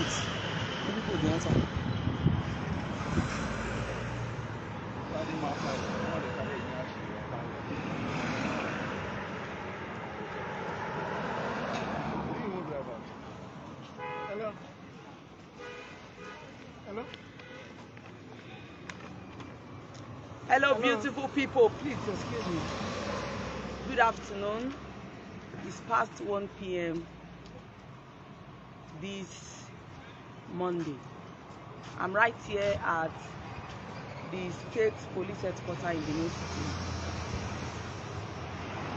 it. Maybe put the answer. Hello. Hello. Hello, beautiful people. Please excuse me. Good afternoon. It's past 1 p.m. this Monday. I'm right here at the state police headquarters in the new city.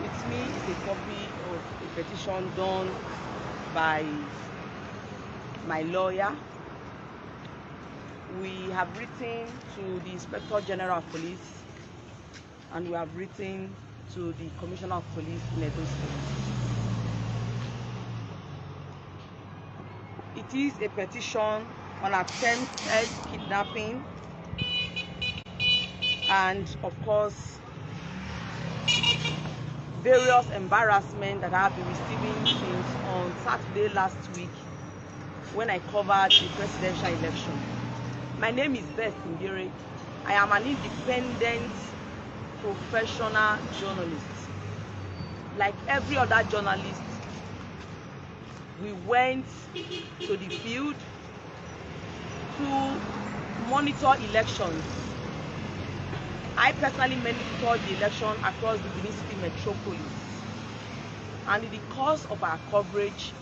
With me is a copy of a petition done by my lawyer. We have written to the Inspector General of Police and we have written to the Commissioner of Police in Edo State. It is a petition on attempted kidnapping and, of course, various embarrassment that I have been receiving since on Saturday last week when I covered the presidential election. My name is Beth Ngere. I am an independent professional journalist. Like every other journalist, we went to the field to monitor elections. I personally monitored the election across the Benin City metropolis. And in the course of our coverage,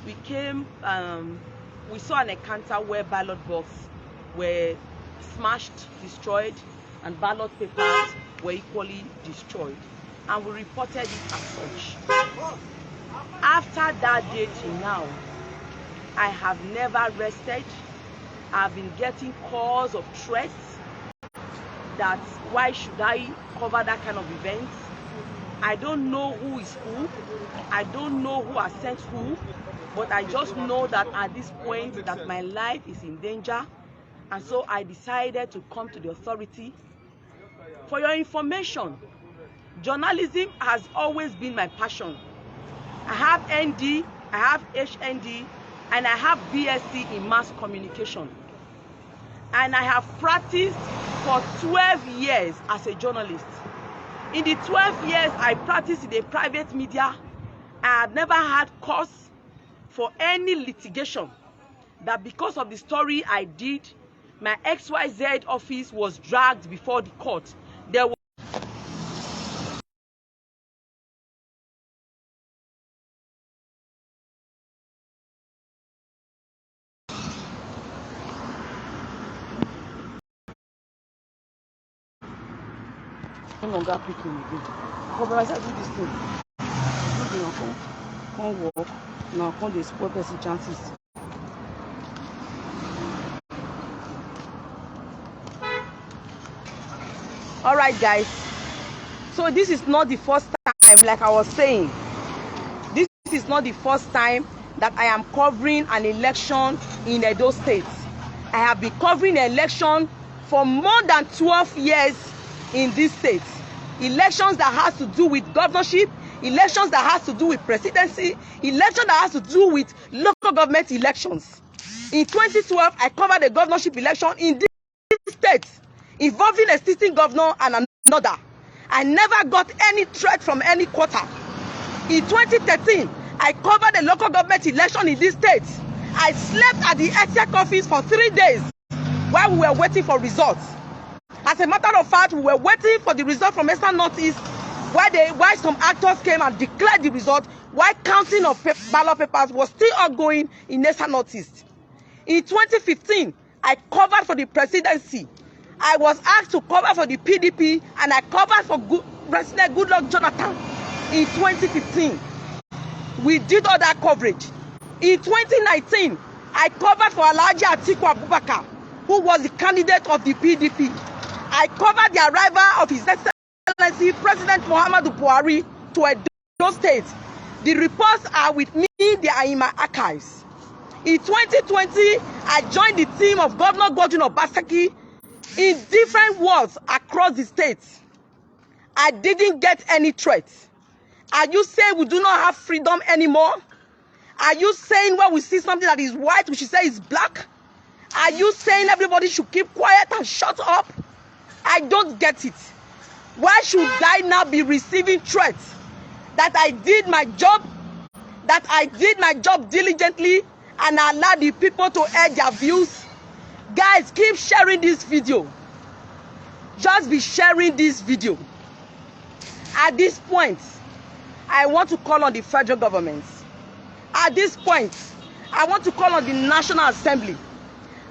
we saw an encounter where ballot boxes were smashed, destroyed, and ballot papers were equally destroyed. And we reported it as such. After that day till now, I have never rested. I've been getting calls of threats that why should I cover that kind of event? I don't know who is who. I don't know who has sent who. But I just know that at this point that my life is in danger. And so I decided to come to the authority. For your information, journalism has always been my passion. I have ND, I have HND, and I have BSc in mass communication. And I have practiced for 12 years as a journalist. In the 12 years I practiced in a private media, I have never had cause for any litigation that because of the story I did, my XYZ office was dragged before the court. There was no longer picking again. But I said, do this thing. Can't walk. Now can't they spoil person chances. All right, guys. So this is not the first time, like I was saying. This is not the first time that I am covering an election in Edo State. I have been covering an election for more than 12 years in this state. Elections that has to do with governorship, elections that has to do with presidency, elections that has to do with local government elections. In 2012, I covered the governorship election in this state involving a sitting governor and another. I never got any threat from any quarter. In 2013, I covered the local government election in this state. I slept at the exec office for 3 days while we were waiting for results. As a matter of fact, we were waiting for the result from Eastern Northeast why some actors came and declared the result while counting of ballot papers was still ongoing in Eastern Northeast. In 2015, I covered for the presidency. I was asked to cover for the PDP and I covered for President Goodluck Jonathan in 2015. We did all that coverage. In 2019, I covered for Alhaji Atiku Abubakar, who was the candidate of the PDP. I covered the arrival of His Excellency President Muhammadu Buhari to Edo State. The reports are with me, they are in my archives. In 2020, I joined the team of Governor Godwin Obaseki in different wards across the state. I didn't get any threats. Are you saying we do not have freedom anymore? Are you saying when we see something that is white, we should say it's black? Are you saying everybody should keep quiet and shut up? I don't get it. Why should I now be receiving threats that I did my job, diligently, and allow the people to air their views? Guys, keep sharing this video. Just be sharing this video. At this point, I want to call on the federal government. At this point, I want to call on the National Assembly.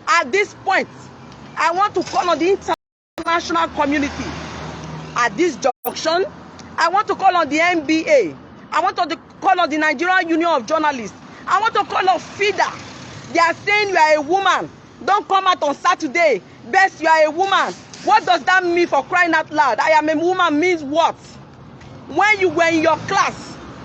At this point, I want to call on the international community. At this junction, I want to call on the NBA. I want to call on the Nigerian Union of Journalists. I want to call on FIDA. They are saying you are a woman. Don't come out on Saturday. Best, you are a woman. What does that mean, for crying out loud? I am a woman means what? When you were in your class,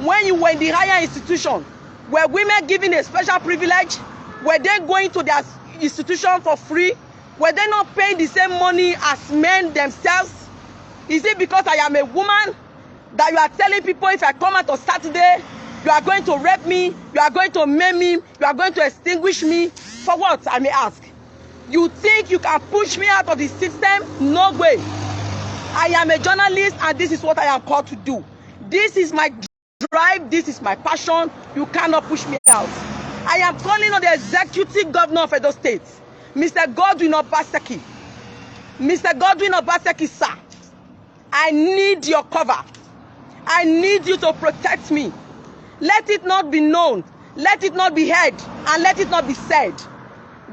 when you were in the higher institution, were women given a special privilege? Were they going to their institution for free? Were they not paying the same money as men themselves? Is it because I am a woman that you are telling people if I come out on Saturday, you are going to rape me, you are going to maim me, you are going to extinguish me? For what, I may ask? You think you can push me out of the system? No way. I am a journalist and this is what I am called to do. This is my drive, this is my passion. You cannot push me out. I am calling on the executive governor of Edo State, Mr. Godwin Obaseki. Mr. Godwin Obaseki, sir, I need your cover. I need you to protect me. Let it not be known, let it not be heard, and let it not be said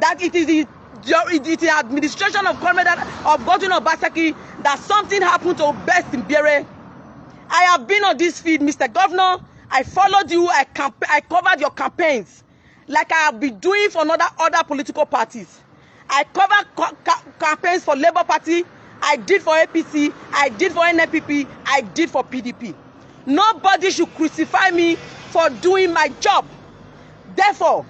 that it is the administration of government of Godwin Obaseki that something happened to Best in Bere. I have been on this feed, Mr. Governor. I followed you. I covered your campaigns like I have been doing for other political parties. I covered campaigns for Labour Party. I did for APC. I did for NPP. I did for PDP. Nobody should crucify me for doing my job. Therefore,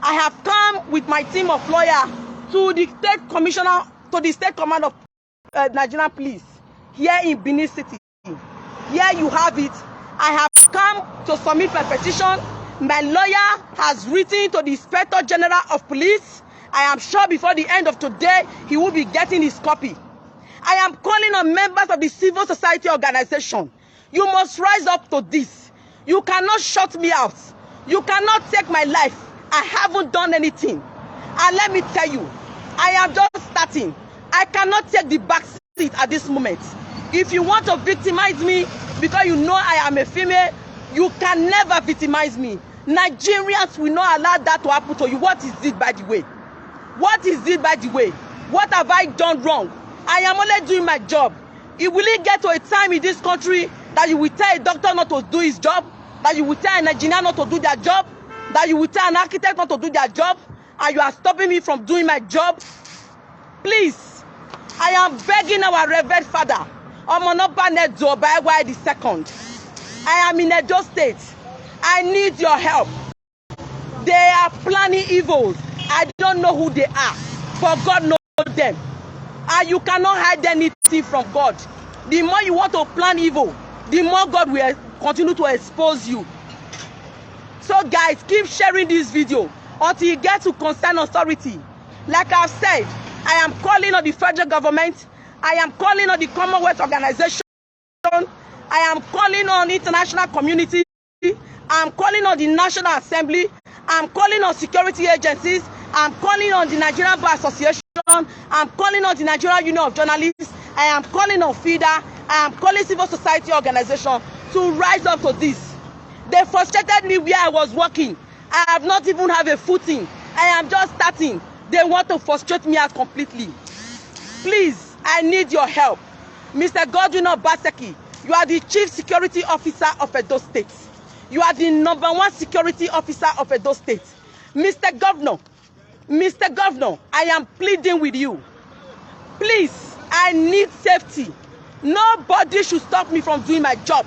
I have come with my team of lawyers to the state commissioner, to the state command of Nigerian police here in Benin City. Here you have it. I have come to submit my petition. My lawyer has written to the Inspector General of Police. I am sure before the end of today, he will be getting his copy. I am calling on members of the civil society organization. You must rise up to this. You cannot shut me out. You cannot take my life. I haven't done anything. And let me tell you, I am just starting. I cannot take the back seat at this moment. If you want to victimize me because you know I am a female, you can never victimize me. Nigerians will not allow that to happen to you. What is it, by the way? What is it, by the way? What have I done wrong? I am only doing my job. It will get to a time in this country that you will tell a doctor not to do his job, that you will tell an engineer not to do their job, that you will tell an architect not to do their job, and you are stopping me from doing my job? Please, I am begging our revered father, Omonoba Zobaewa II. I am in Edo State. I need your help. They are planning evils. I don't know who they are, but God knows them. And you cannot hide anything from God. The more you want to plan evil, the more God will continue to expose you. So guys, keep sharing this video until you get to concerned authority. Like I've said, I am calling on the federal government. I am calling on the Commonwealth Organization. I am calling on international community. I am calling on the National Assembly. I am calling on security agencies. I am calling on the Nigerian Bar Association. I am calling on the Nigerian Union of Journalists. I am calling on FIDA. I am calling civil society organization to rise up to this. They frustrated me where I was working. I have not even have a footing. I am just starting. They want to frustrate me out completely. Please, I need your help. Mr. Godwin Obaseki, you are the Chief Security Officer of Edo State. You are the #1 security officer of Edo State. Mr. Governor, I am pleading with you. Please, I need safety. Nobody should stop me from doing my job.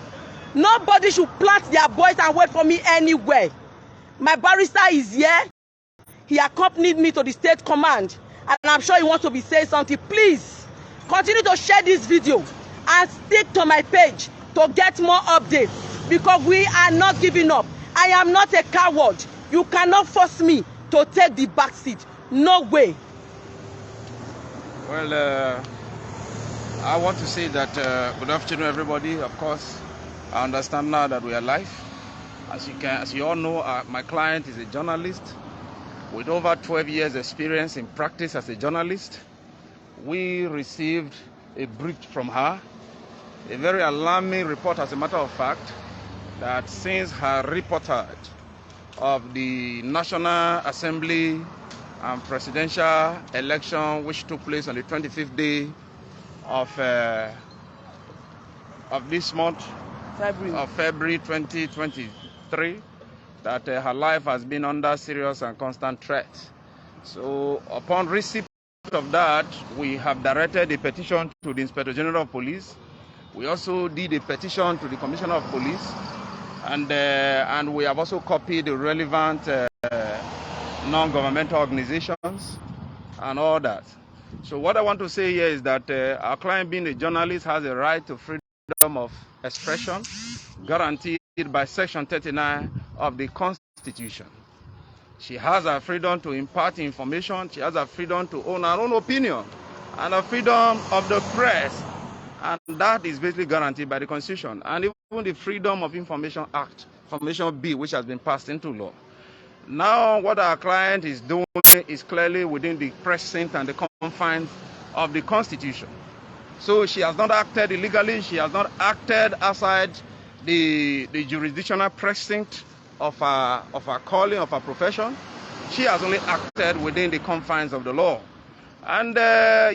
Nobody should plant their boys and wait for me anywhere. My barrister is here. He accompanied me to the state command, and I'm sure he wants to be saying something. Please, continue to share this video and stick to my page to get more updates, because we are not giving up. I I am not a coward. You cannot force me to take the back seat. No way. Well, I want to say that good afternoon, everybody. Of course, I understand now that we are live. As you all know, my client is a journalist with over 12 years experience in practice as a journalist. We received a brief from her, a very alarming report, as a matter of fact, that since her reportage of the National Assembly and presidential election, which took place on the 25th day of this month, February 2023, that her life has been under serious and constant threat. So upon receipt of that, we have directed a petition to the Inspector General of Police. We also did a petition to the Commissioner of Police, and we have also copied the relevant non-governmental organizations and all that. So what I want to say here is that our client, being a journalist, has a right to freedom of expression guaranteed by Section 39 of the Constitution. She has a freedom to impart information. She has a freedom to own her own opinion and a freedom of the press. And that is basically guaranteed by the Constitution. And even the Freedom of Information Act, Information Bill, which has been passed into law. Now, what our client is doing is clearly within the precinct and the confines of the Constitution. So she has not acted illegally. She has not acted outside the jurisdictional precinct of her calling, of her profession. She has only acted within the confines of the law. And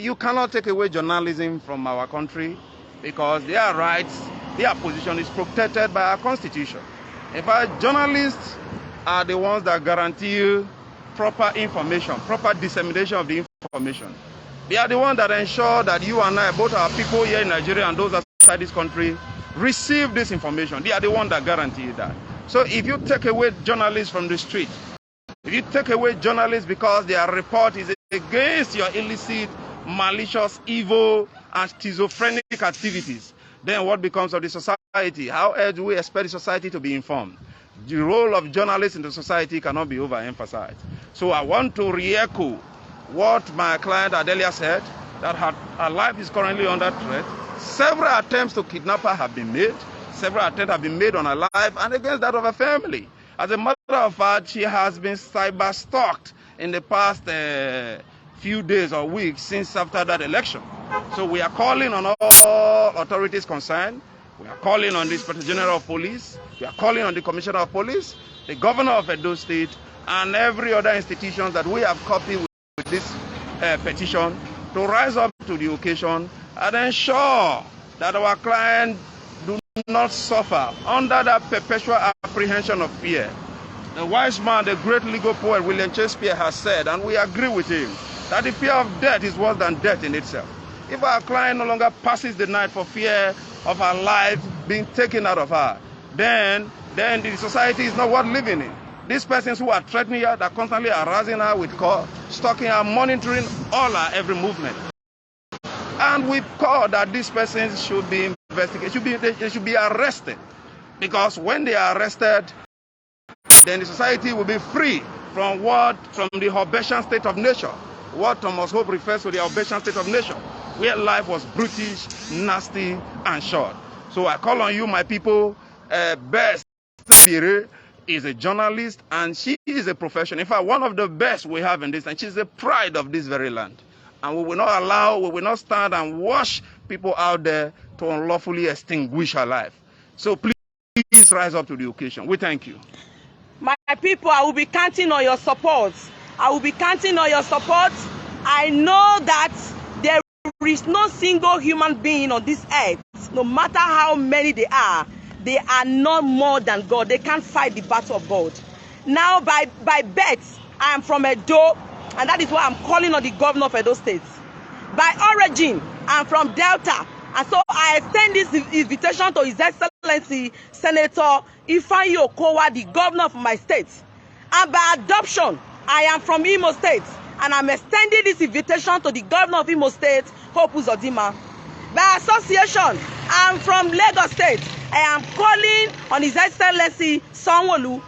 you cannot take away journalism from our country because their rights, their position is protected by our Constitution. In fact, journalists are the ones that guarantee proper information, proper dissemination of the information. They are the ones that ensure that you and I, both our people here in Nigeria and those outside this country, receive this information. They are the ones that guarantee that. So if you take away journalists from the street, if you take away journalists because their report is against your illicit, malicious, evil, and schizophrenic activities, then what becomes of the society? How else do we expect the society to be informed? The role of journalists in the society cannot be overemphasized. So I want to re-echo what my client Adelia said, that her life is currently under threat. Several attempts to kidnap her have been made. Several attempts have been made on her life and against that of her family. As a matter of fact, she has been cyber-stalked in the past few days or weeks since after that election. So we are calling on all authorities concerned. We are calling on the Inspector General of Police. We are calling on the Commissioner of Police, the Governor of Edo State, and every other institution that we have copied with this petition to rise up to the occasion and ensure that our client do not suffer under that perpetual apprehension of fear. The wise man, the great legal poet William Shakespeare has said, and we agree with him, that the fear of death is worse than death in itself. If our client no longer passes the night for fear of her life being taken out of her, then the society is not worth living in. These persons who are threatening her, that constantly harassing her with calls, stalking her, monitoring all her every movement. And we call that these persons should be investigated, they should be arrested. Because when they are arrested, then the society will be free from the Hobbesian state of nature. What Thomas Hope refers to the Hobbesian state of nature, where life was brutish, nasty, and short. So I call on you, my people. Best is a journalist, and she is a professional. In fact, one of the best we have in this, and she's the pride of this very land. And we will not stand and watch people out there to unlawfully extinguish her life. So please rise up to the occasion. We thank you. My people, I will be counting on your support. I will be counting on your support. I know that there is no single human being on this earth, no matter how many they are not more than God. They can't fight the battle of God. Now, by birth, I am from Edo, and that is why I'm calling on the governor of Edo State. By origin, I'm from Delta, and so I extend this invitation to His Excellency Senator Ifeanyi Okowa, the governor of my state. And by adoption, I am from Imo State, and I'm extending this invitation to the governor of Imo State, Hope Uzodinma. By association, I'm from Lagos State. I am calling on His Excellency Sanwo-Olu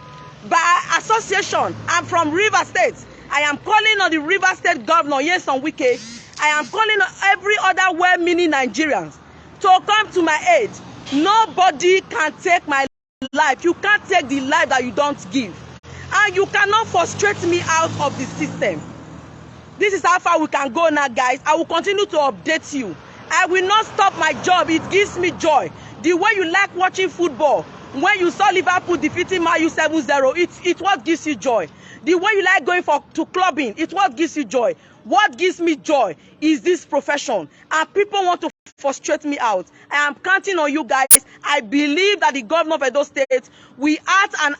by association. I'm from River State. I am calling on the River State Governor, Nyesom Wike. I am calling on every other well-meaning Nigerians to come to my aid. Nobody can take my life. You can't take the life that you don't give. And you cannot frustrate me out of the system. This is how far we can go now, guys. I will continue to update you. I will not stop my job. It gives me joy. The way you like watching football, when you saw Liverpool defeating Man U 7-0, it's what gives you joy. The way you like going to clubbing, it's what gives you joy. What gives me joy is this profession. And people want to frustrate me out. I am counting on you guys. I believe that the governor of Edo State will act and